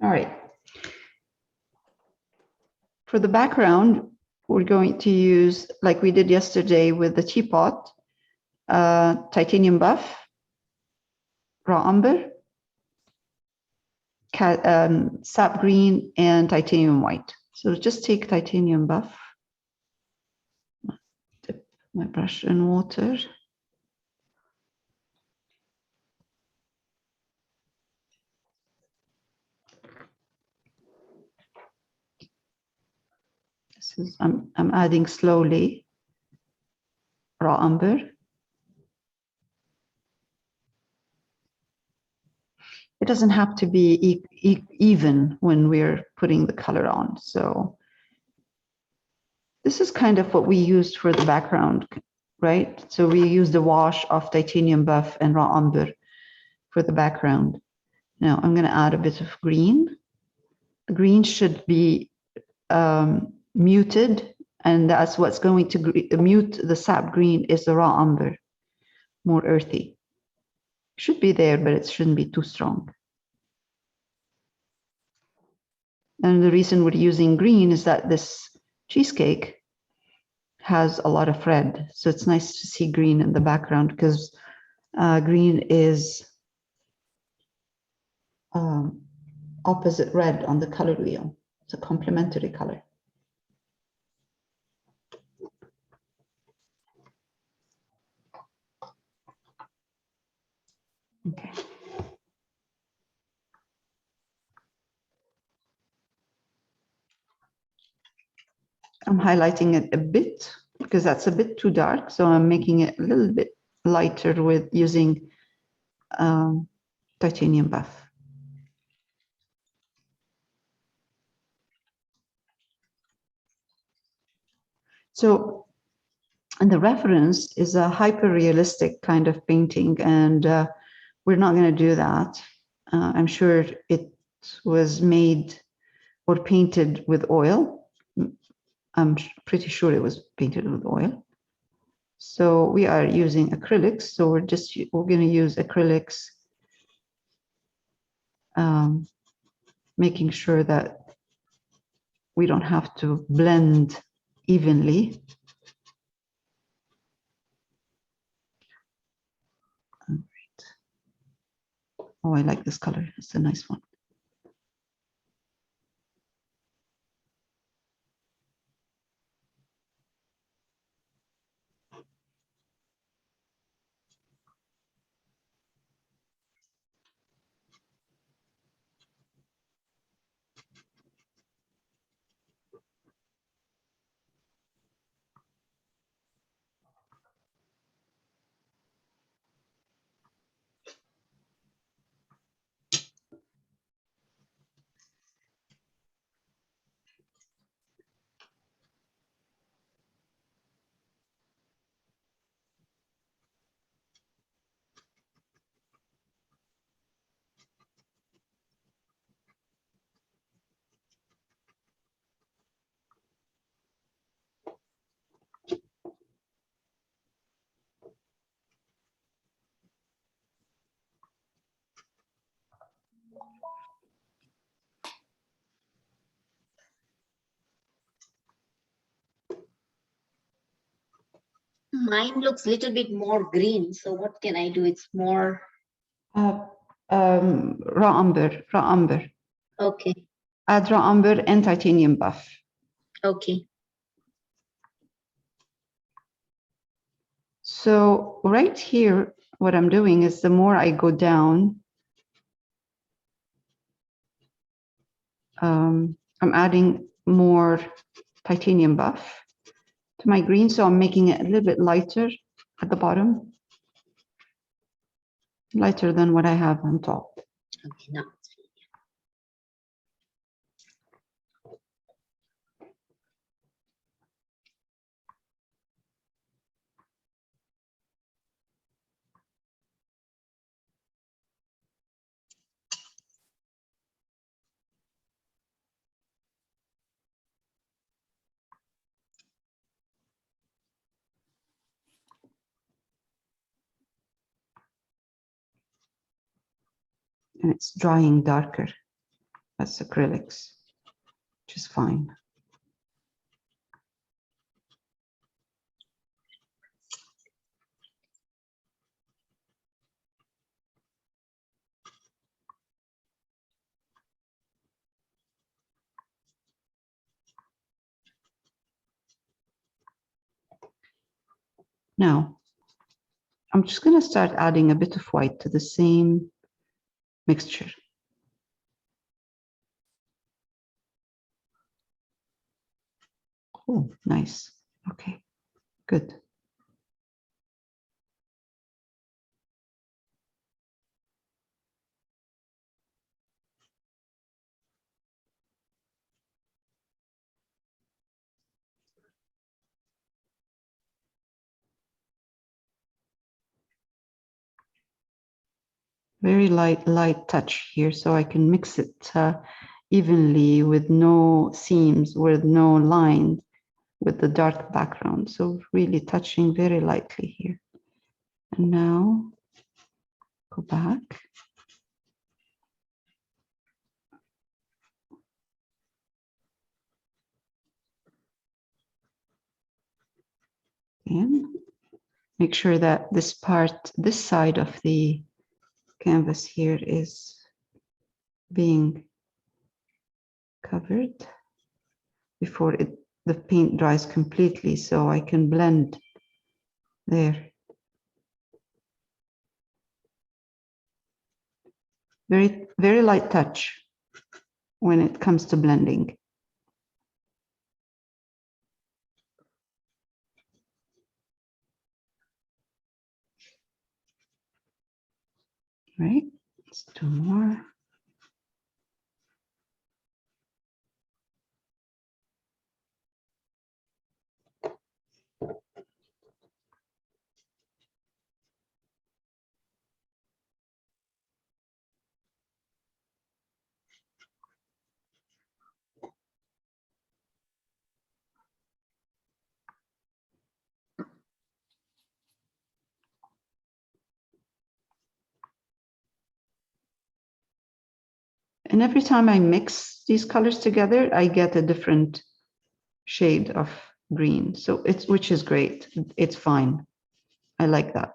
All right. For the background, we're going to use, like we did yesterday with the teapot, titanium buff, raw umber, sap green, and titanium white. So just take titanium buff, dip my brush in water. This is, I'm adding slowly raw umber. It doesn't have to be even when we're putting the color on. So this is kind of what we used for the background, right? So we use the wash of titanium buff and raw umber for the background. Now I'm going to add a bit of green. Green should be muted, and that's what's going to mute the sap green is the raw umber, more earthy. Should be there, but it shouldn't be too strong. And the reason we're using green is that this cheesecake has a lot of red. So it's nice to see green in the background because green is opposite red on the color wheel. It's a complementary color. Okay. I'm highlighting it a bit because that's a bit too dark. So I'm making it a little bit lighter with using titanium buff. So, and the reference is a hyper-realistic kind of painting, and we're not going to do that. I'm sure it was made or painted with oil. I'm pretty sure it was painted with oil. So we are using acrylics. So we're going to use acrylics, making sure that we don't have to blend evenly. All right. Oh, I like this color. It's a nice one. Mine looks a little bit more green. So what can I do? It's more. Raw umber, raw umber. Okay. Add raw umber and titanium buff. Okay. So right here, what I'm doing is the more I go down, I'm adding more titanium buff to my green. So I'm making it a little bit lighter at the bottom, lighter than what I have on top. Okay, now. And it's drying darker. That's acrylics, which is fine. Now, I'm just going to start adding a bit of white to the same mixture. Oh, nice. Okay, good. Very light touch here, so I can mix it evenly with no seams, with no lines, with the dark background. So really touching very lightly here. And now go back. And make sure that this part, this side of the canvas here is being covered before the paint dries completely, so I can blend there. Very light touch when it comes to blending. Right, let's do more. And every time I mix these colors together, I get a different shade of green. So which is great. It's fine. I like that.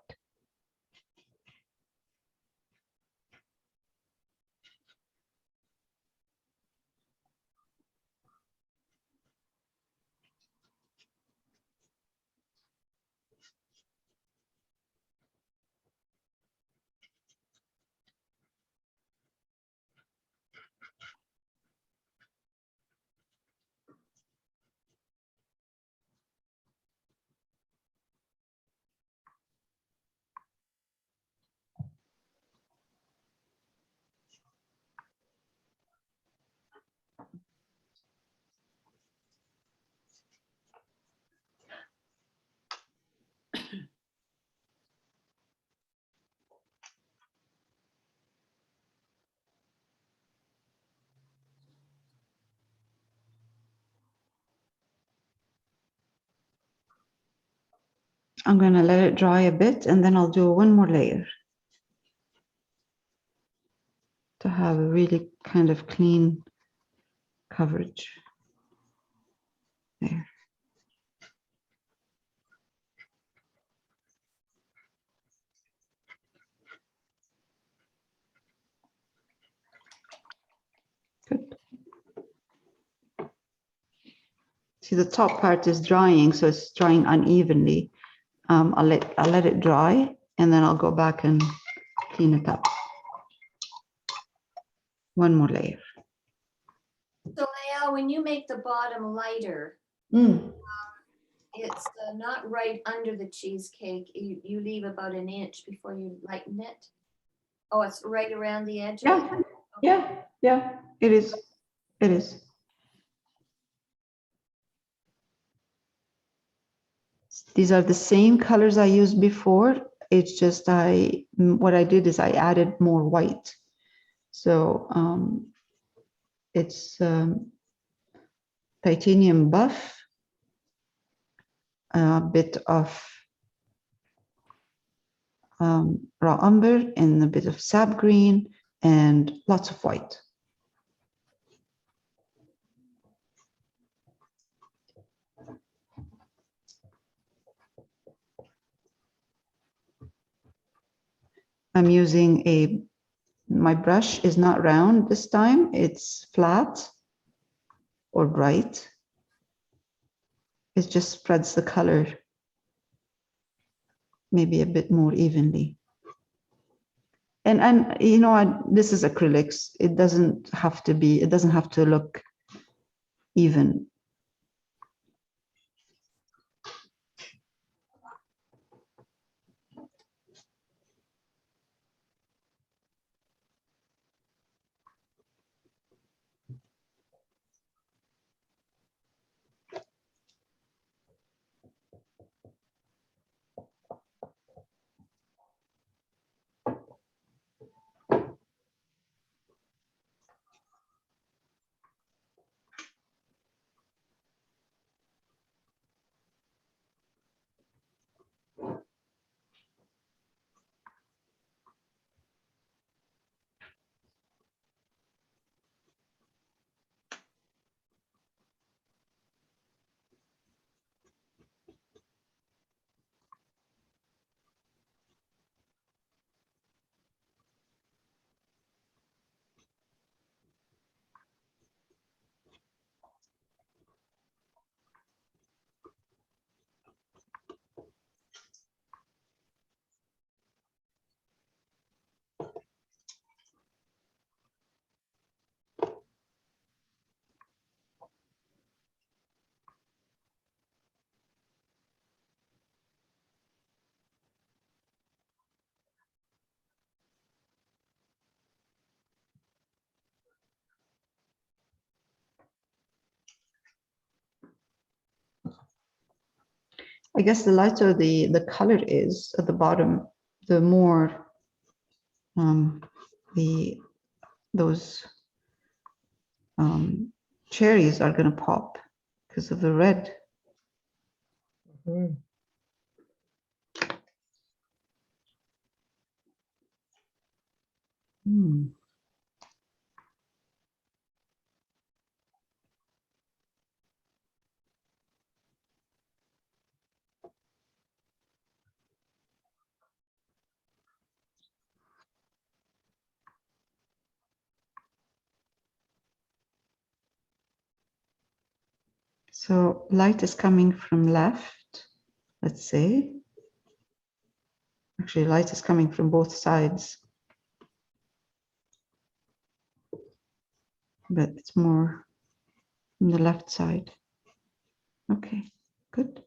I'm going to let it dry a bit and then I'll do one more layer to have a really kind of clean coverage there. Good. See, the top part is drying, so it's drying unevenly. I'll let it dry and then I'll go back and clean it up. One more layer. So Lael, when you make the bottom lighter, it's not right under the cheesecake. You leave about an inch before you lighten it. Oh, it's right around the edge. Yeah, of it? yeah, it is. It is. These are the same colors I used before. It's just what I did is I added more white. So it's titanium buff, a bit of raw umber and a bit of sap green and lots of white. I'm using my brush is not round this time, it's flat or bright. It just spreads the color maybe a bit more evenly. And you know, this is acrylics. It doesn't have to be, it doesn't have to look even. I guess the lighter the color is at the bottom, the more the those cherries are going to pop because of the red. Mhm. Hmm. So light is coming from left, let's say. Actually, light is coming from both sides, but it's more from the left side. Okay, good.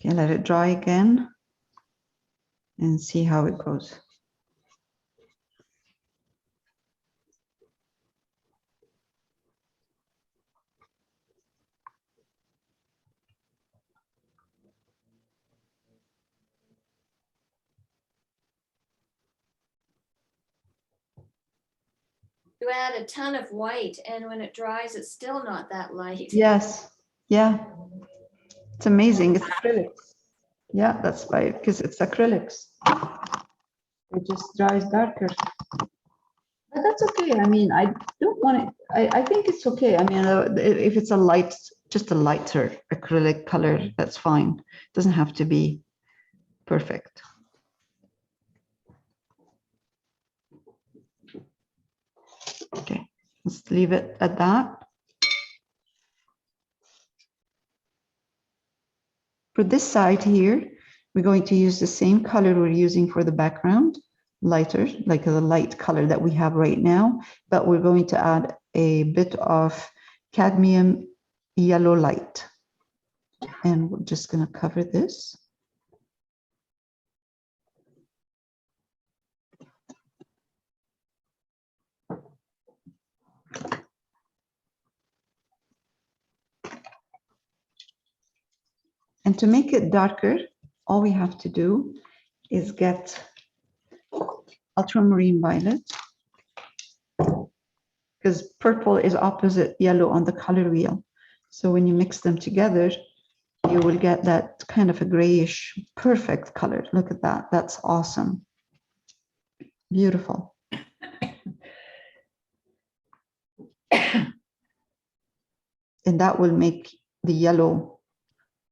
Okay, let it dry again and see how it goes. You add a ton of white and when it dries, it's still not that light. Yes, yeah. It's amazing. It's acrylics. Yeah, that's why, because it's acrylics. It just dries darker. But that's okay. I mean, I don't want it. I think it's okay. I mean, if it's a light, just a lighter acrylic color, that's fine. It doesn't have to be perfect. Okay, let's leave it at that. For this side here, we're going to use the same color we're using for the background, lighter, like the light color that we have right now, but we're going to add a bit of cadmium yellow light. And we're just going to cover this. And to make it darker, all we have to do is get ultramarine violet, because purple is opposite yellow on the color wheel. So when you mix them together, you will get that kind of a grayish, perfect color. Look at that. That's awesome. Beautiful. And that will make the yellow,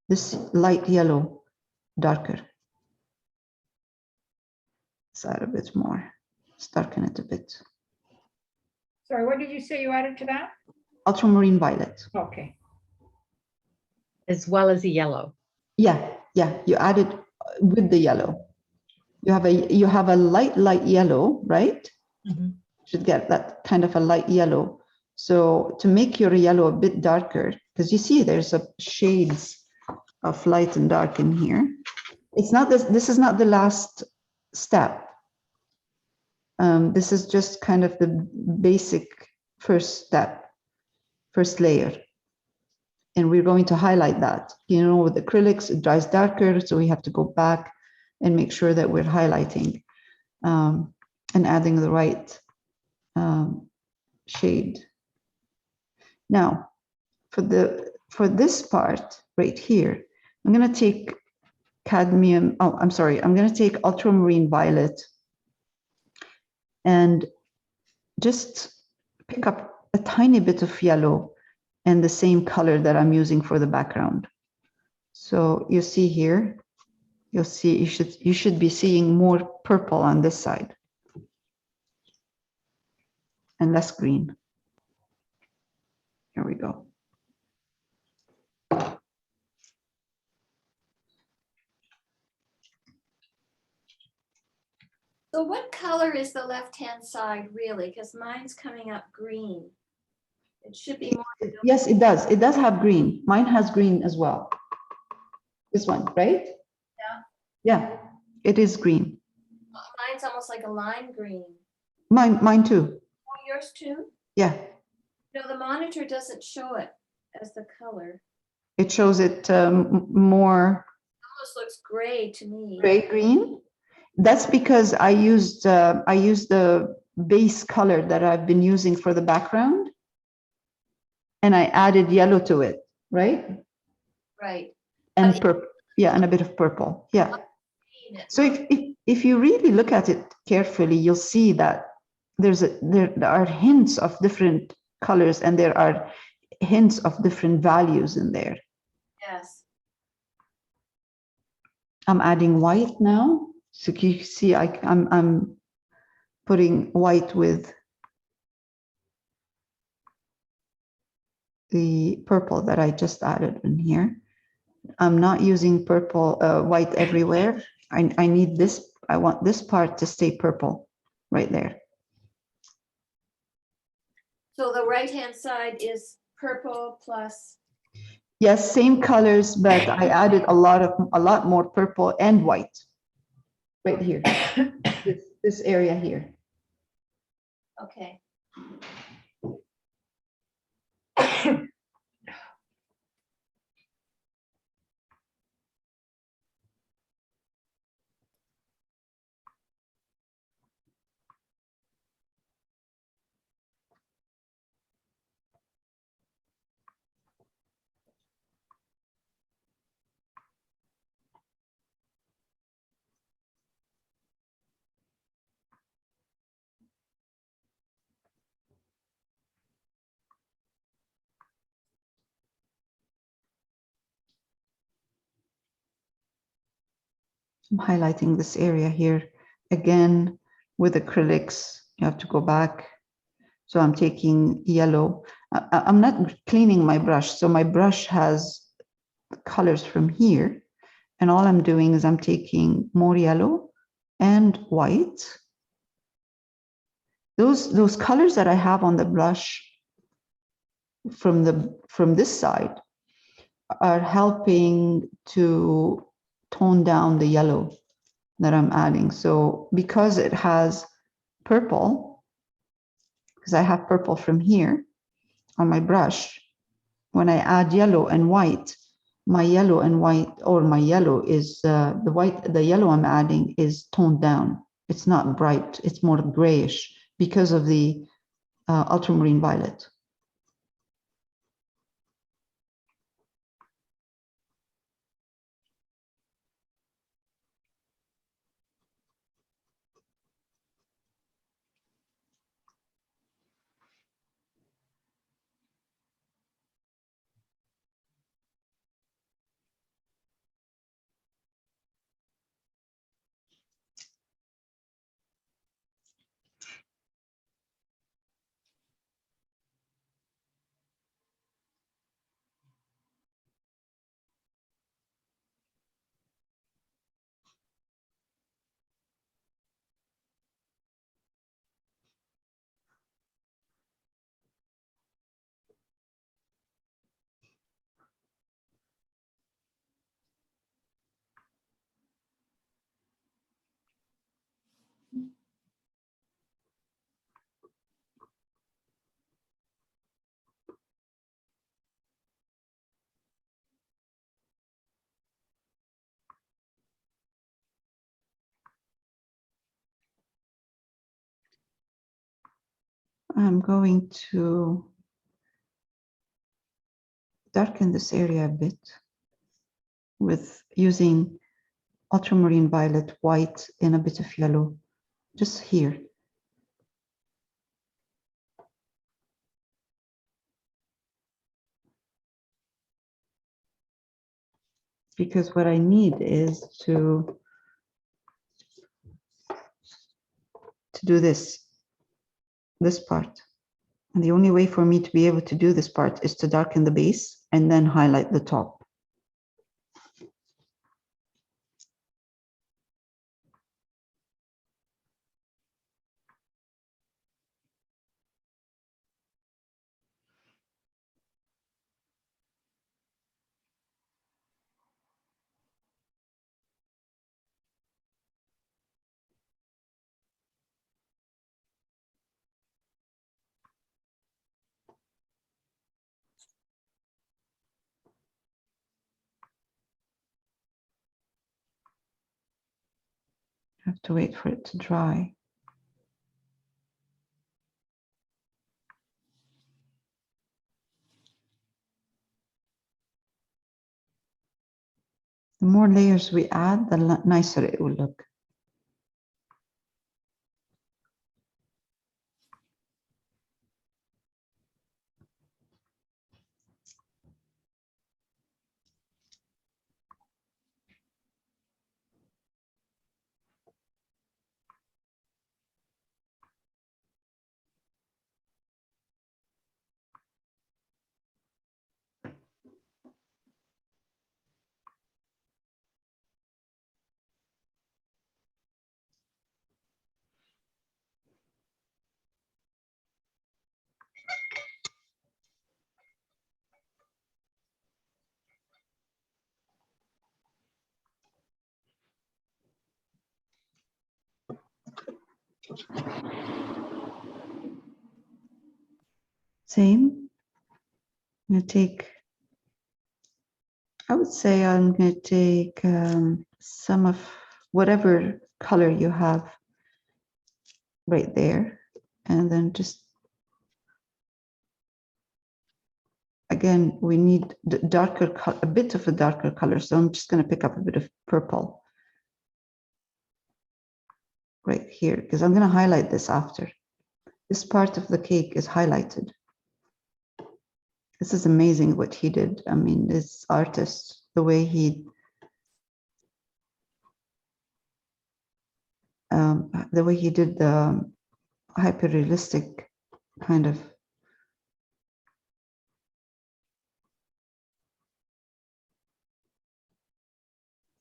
this light yellow, darker. Let's add a bit more. Let's darken it a bit. Sorry, what did you say you added to that? Ultramarine violet. Okay. As well as the yellow. Yeah, you add it with the yellow. You have a light yellow, right? Mhm. Should get that kind of a light yellow. So to make your yellow a bit darker, because you see there's a shades of light and dark in here. It's not this is not the last step. This is just kind of the basic first step, first layer. And we're going to highlight that. You know, with acrylics, it dries darker, so we have to go back and make sure that we're highlighting and adding the right shade. Now, for this part right here, I'm going to take cadmium. Oh, I'm sorry. I'm going to take ultramarine violet and just pick up a tiny bit of yellow and the same color that I'm using for the background. So you see here, you'll see you should be seeing more purple on this side and less green. Here we go. So what color is the left-hand side really? Because mine's coming up green. It should be more. Yes, it does. It does have green. Mine has green as well. This one, right? Yeah. Yeah, it is green. Mine's almost like a lime green. Mine too. Oh, yours too? Yeah, No, the monitor doesn't show it as the color. it shows it more Almost looks gray to me. gray green. That's because I used the base color that I've been using for the background, and I added yellow to it, right? Right. And But purple, yeah, and a bit of purple, yeah. So if you really look at it carefully, you'll see that there are hints of different colors and there are hints of different values in there. Yes. I'm adding white now. So you see, I'm putting white with the purple that I just added in here. I'm not using purple, white everywhere. I need this. I want this part to stay purple right there. So the right-hand side is purple plus, Yes, same colors, but I added a lot more purple and white right here. This area here. okay. I'm highlighting this area here again with acrylics. You have to go back. So I'm taking yellow. I'm not cleaning my brush. So my brush has colors from here. And all I'm doing is I'm taking more yellow and white. Those colors that I have on the brush from this side are helping to tone down the yellow that I'm adding. So because it has purple, because I have purple from here on my brush, when I add yellow and white, my yellow and white, or my yellow is the yellow I'm adding is toned down It's not bright, it's more grayish because of the ultramarine violet. I'm going to darken this area a bit with using ultramarine violet, white, and a bit of yellow, just here. Because what I need is to do this part. And the only way for me to be able to do this part is to darken the base and then highlight the top. I have to wait for it to dry. The more layers we add, the nicer it will look. Same. I'm going to take, I would say I'm going to take some of whatever color you have right there. And then just, again, we need the darker, a bit of a darker color. So I'm just going to pick up a bit of purple right here, because I'm going to highlight this after. This part of the cake is highlighted. This is amazing what he did. I mean, this artist, the way he did the hyper-realistic kind of.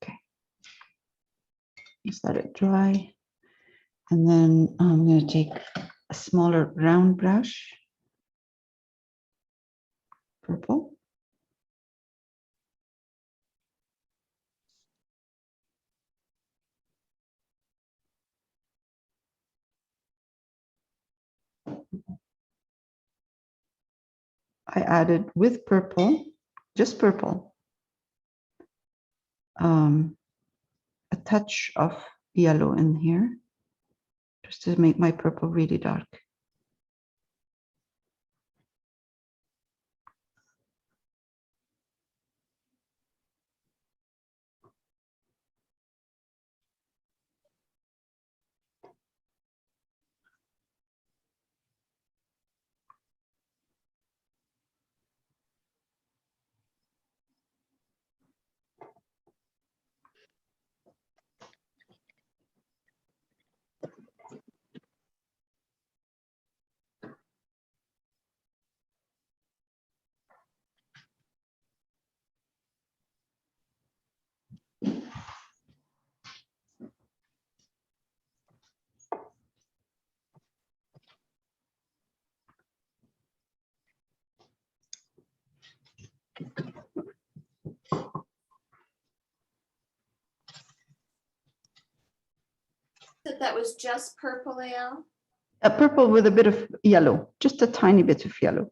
Okay, just let it dry. And then I'm going to take a smaller round brush, purple. I added with purple, just purple, a touch of yellow in here. just to make my purple really dark. That was just purple, Al? A purple with a bit of yellow, just a tiny bit of yellow.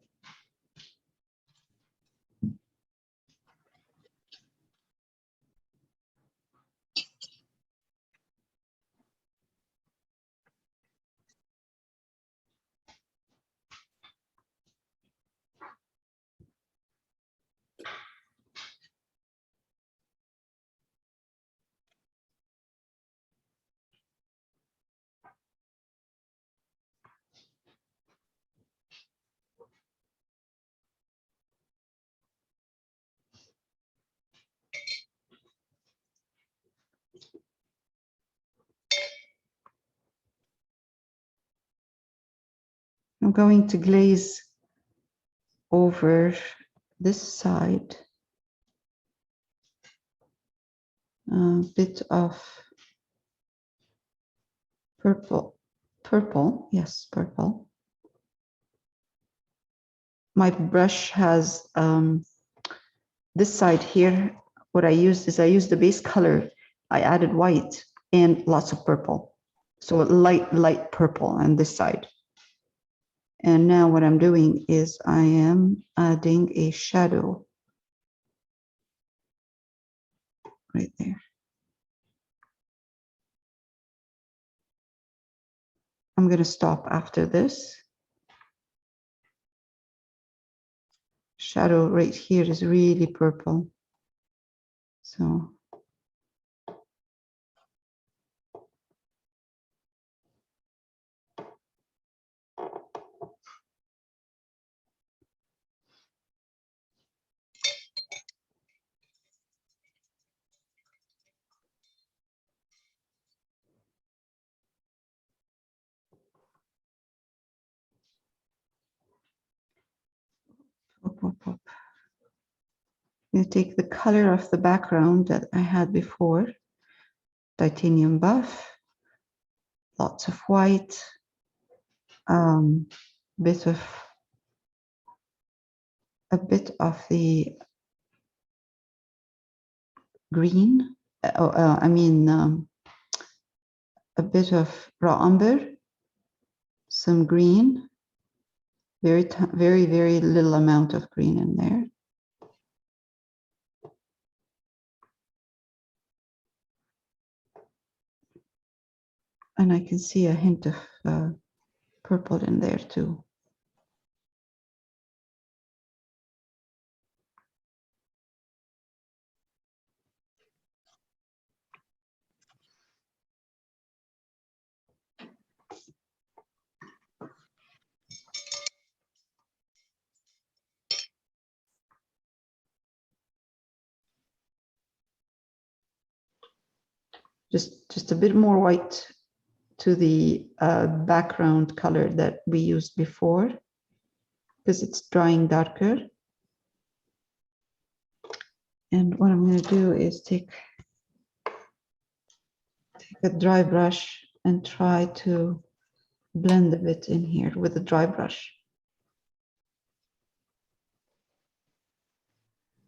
I'm going to glaze over this side a bit of purple, yes, purple. My brush has this side here. What I used is I used the base color. I added white and lots of purple. So light purple on this side. And now what I'm doing is I am adding a shadow right there. I'm going to stop after this. Shadow right here is really purple. So I'm going to take the color of the background that I had before, titanium buff, lots of white, bit of a bit of the green. A bit of raw umber, some green, very little amount of green in there. And I can see a hint of purple in there too. Just a bit more white to the background color that we used before, because it's drying darker. And what I'm going to do is take a dry brush and try to blend a bit in here with a dry brush.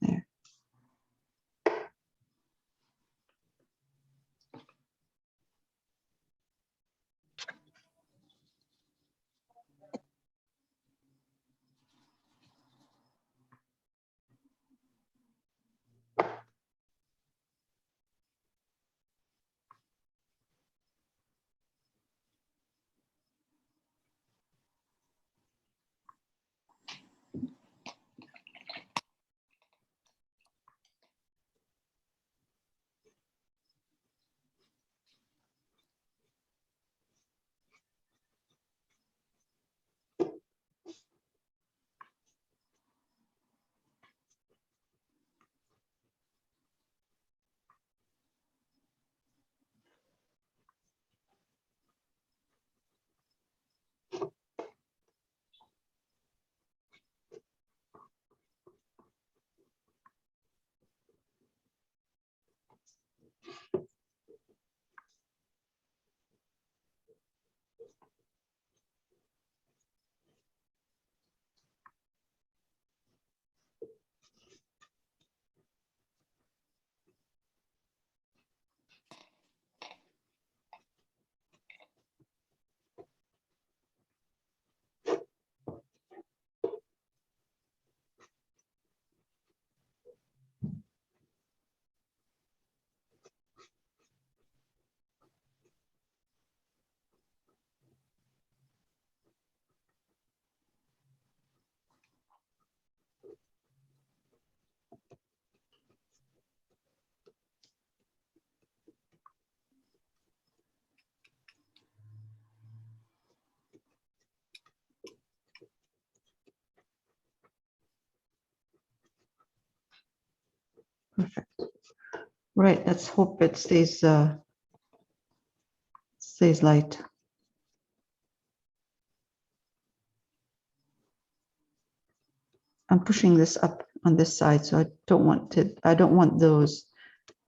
There. Perfect. Right, let's hope it stays light. I'm pushing this up on this side, so I don't want those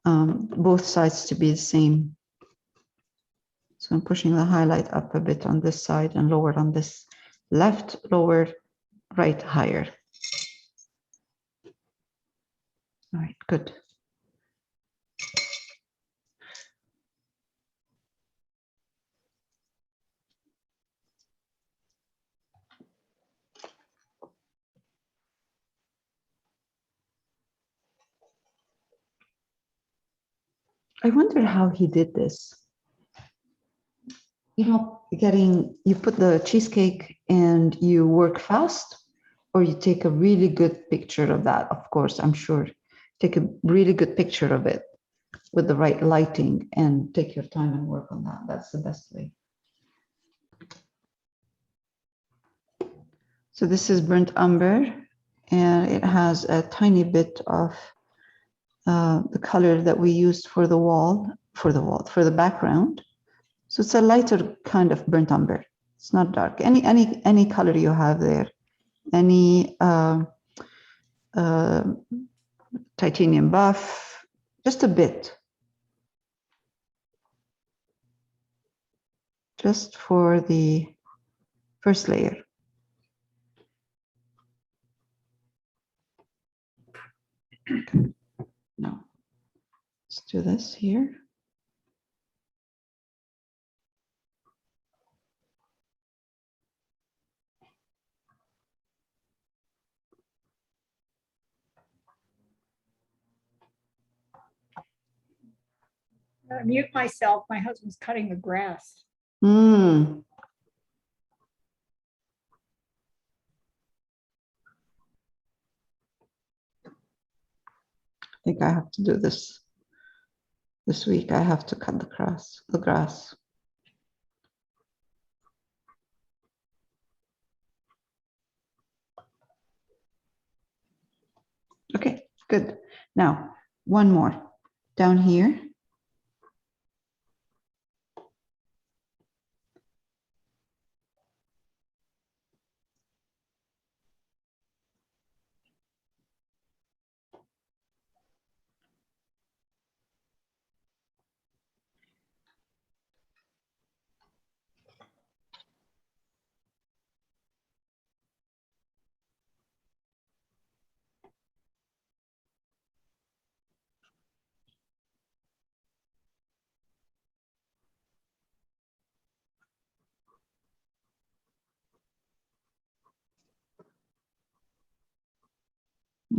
both sides to be the same. So I'm pushing the highlight up a bit on this side and lower on this left, lower, right, higher. All right, good. I wonder how he did this. You know, you put the cheesecake and you work fast, or you take a really good picture of that, of course, I'm sure. Take a really good picture of it with the right lighting and take your time and work on that. That's the best way. So this is burnt umber, and it has a tiny bit of the color that we used for the background. So it's a lighter kind of burnt umber. It's not dark. Any color you have there, any titanium buff, just a bit, just for the first layer. Okay. Now let's do this here. Mute myself. My husband's cutting the grass. Mm. I think I have to do this week. I have to cut the grass. Okay, good. Now, one more down here.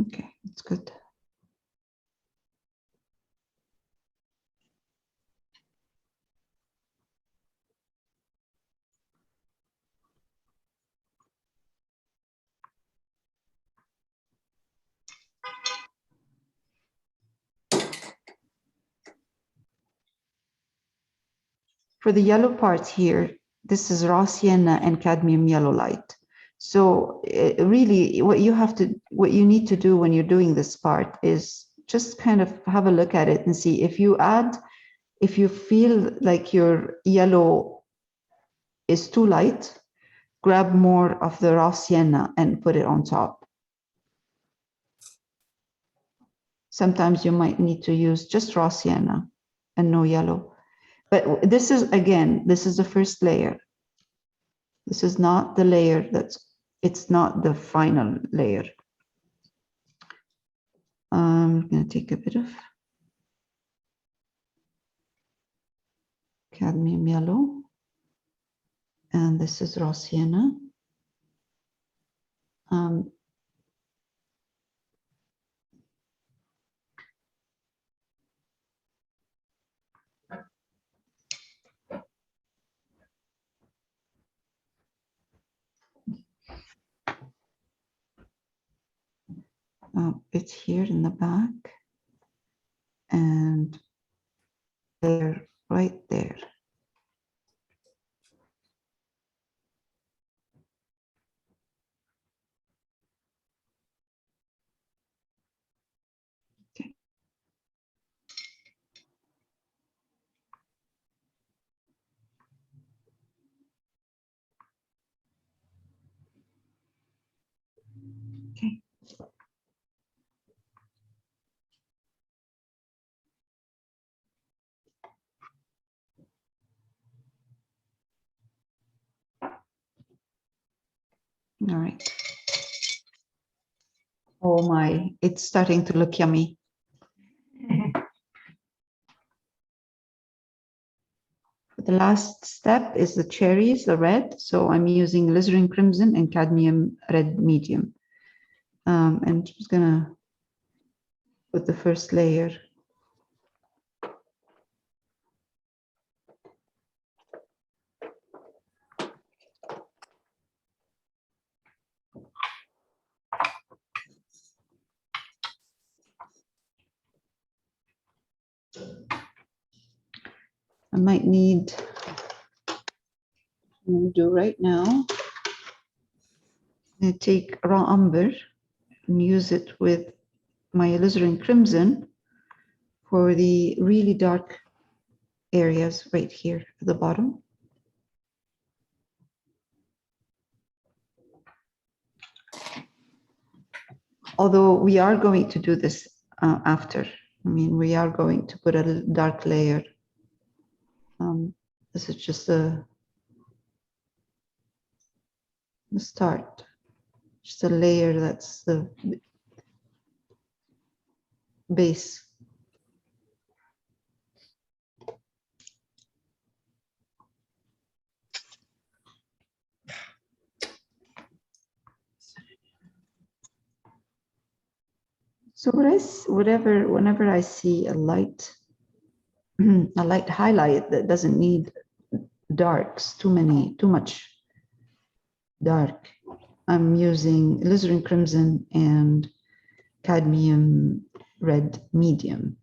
Okay, that's good. For the yellow parts here, this is raw sienna and cadmium yellow light. So really what you need to do when you're doing this part is just kind of have a look at it and see if you feel like your yellow is too light, grab more of the raw sienna and put it on top. Sometimes you might need to use just raw sienna and no yellow. But this is the first layer. This is not the layer it's not the final layer. I'm going to take a bit of cadmium yellow. And this is raw sienna. It's here in the back. And they're right there. Okay. Okay. All right. Oh my, it's starting to look yummy. The last step is the cherries, the red. So I'm using alizarin crimson and cadmium red medium. And just gonna put the first layer. I might need, I'm gonna do right now. I'm gonna take raw umber and use it with my alizarin crimson for the really dark areas right here at the bottom. Although we are going to do this after. I mean, we are going to put a dark layer. This is just the start. Just a layer that's the base. So whenever I see a light, a light highlight that doesn't need darks, too much dark, I'm using alizarin crimson and cadmium red medium.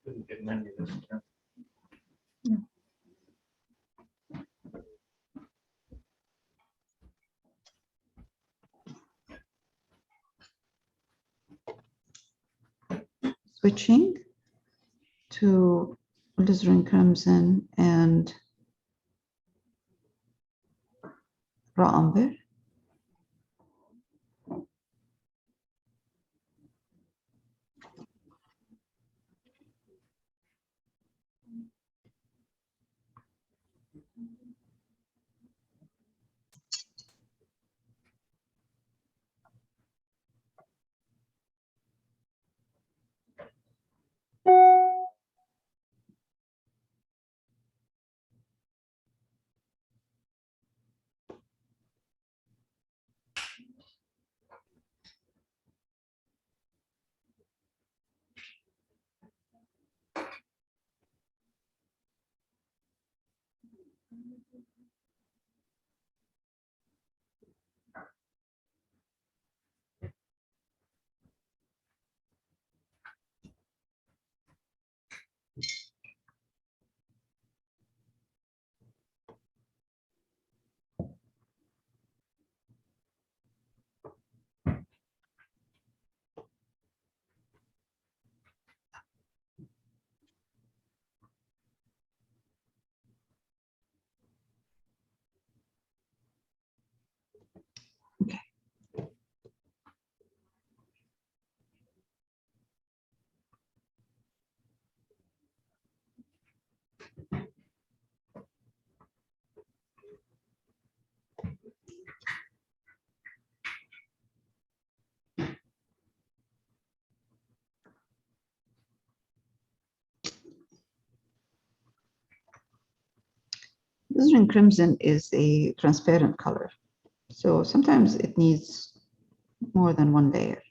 Didn't get many of them. Switching to alizarin crimson and raw umber. Okay. Alizarin crimson is a transparent color, so sometimes it needs more than one layer.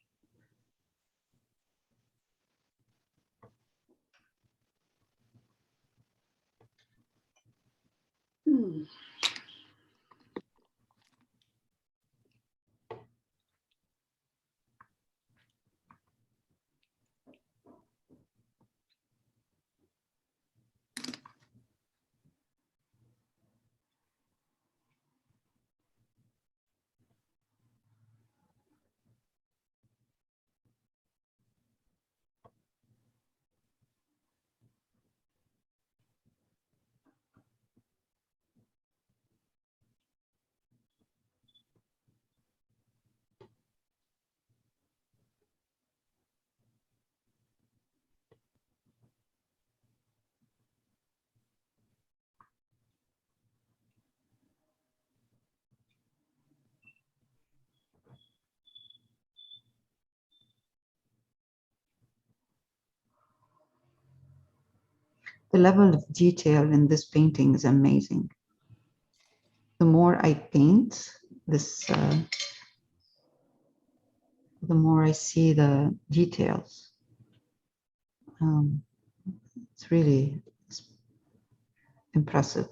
The level of detail in this painting is amazing. The more I paint this, the more I see the details. It's really impressive.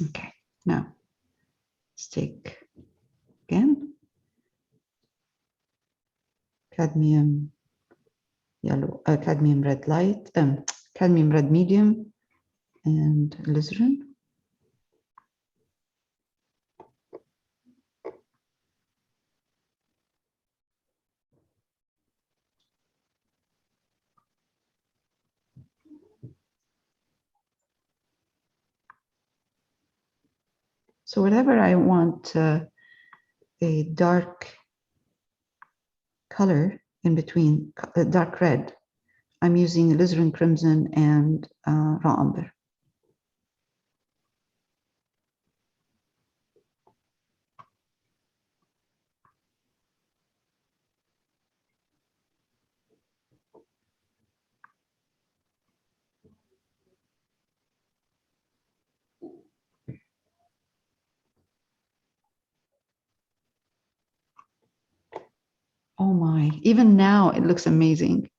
Okay, now let's take again cadmium yellow, cadmium red light, cadmium red medium, and alizarin. So whatever I want a dark color in between, dark red, I'm using alizarin crimson and raw umber. Oh my, even now it looks amazing.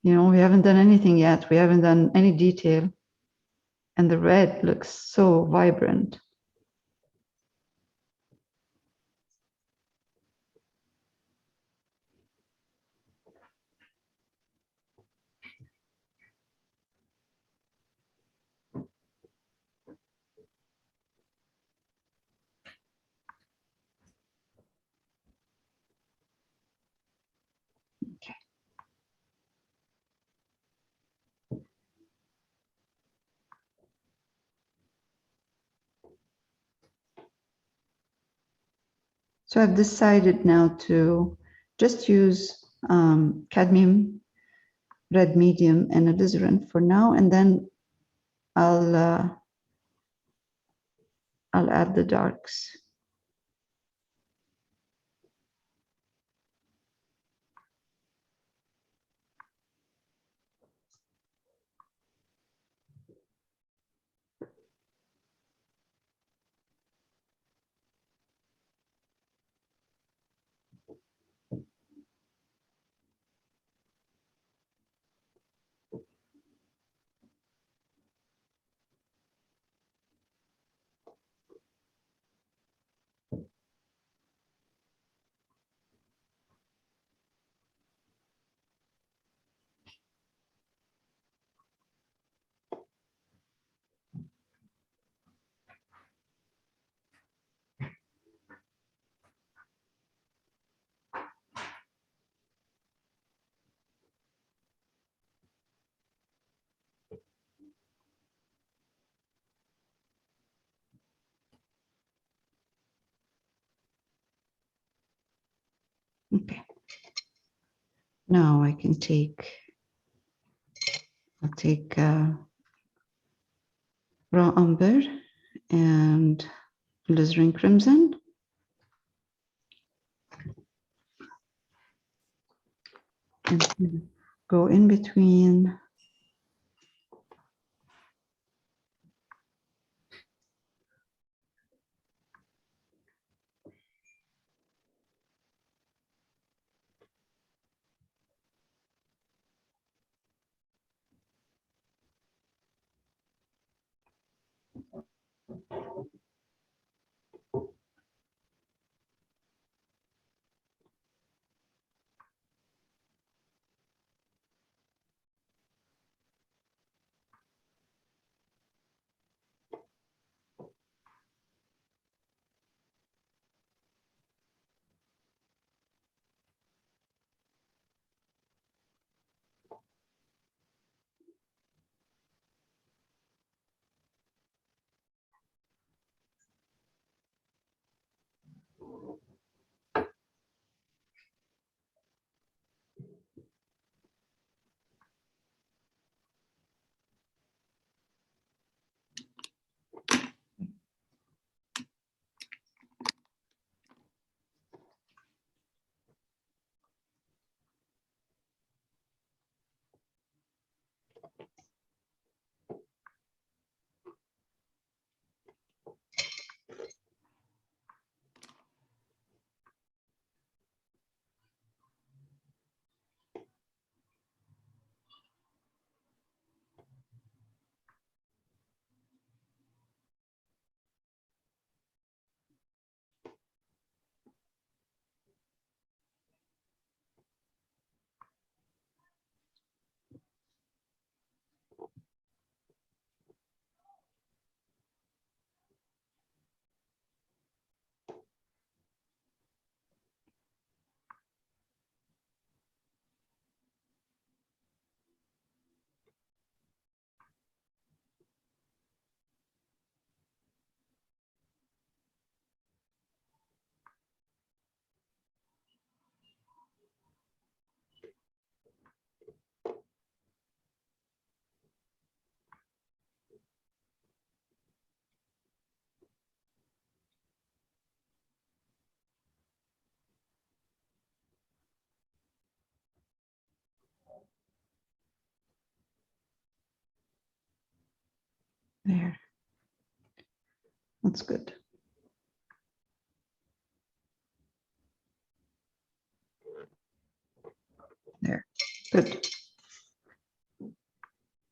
You know, we haven't done anything yet. We haven't done any detail. And the red looks so vibrant. Okay. So I've decided now to just use cadmium red medium and alizarin for now, and then I'll add the darks. Okay. Now I can I'll take raw umber and alizarin crimson. And go in between there. That's good. There, good.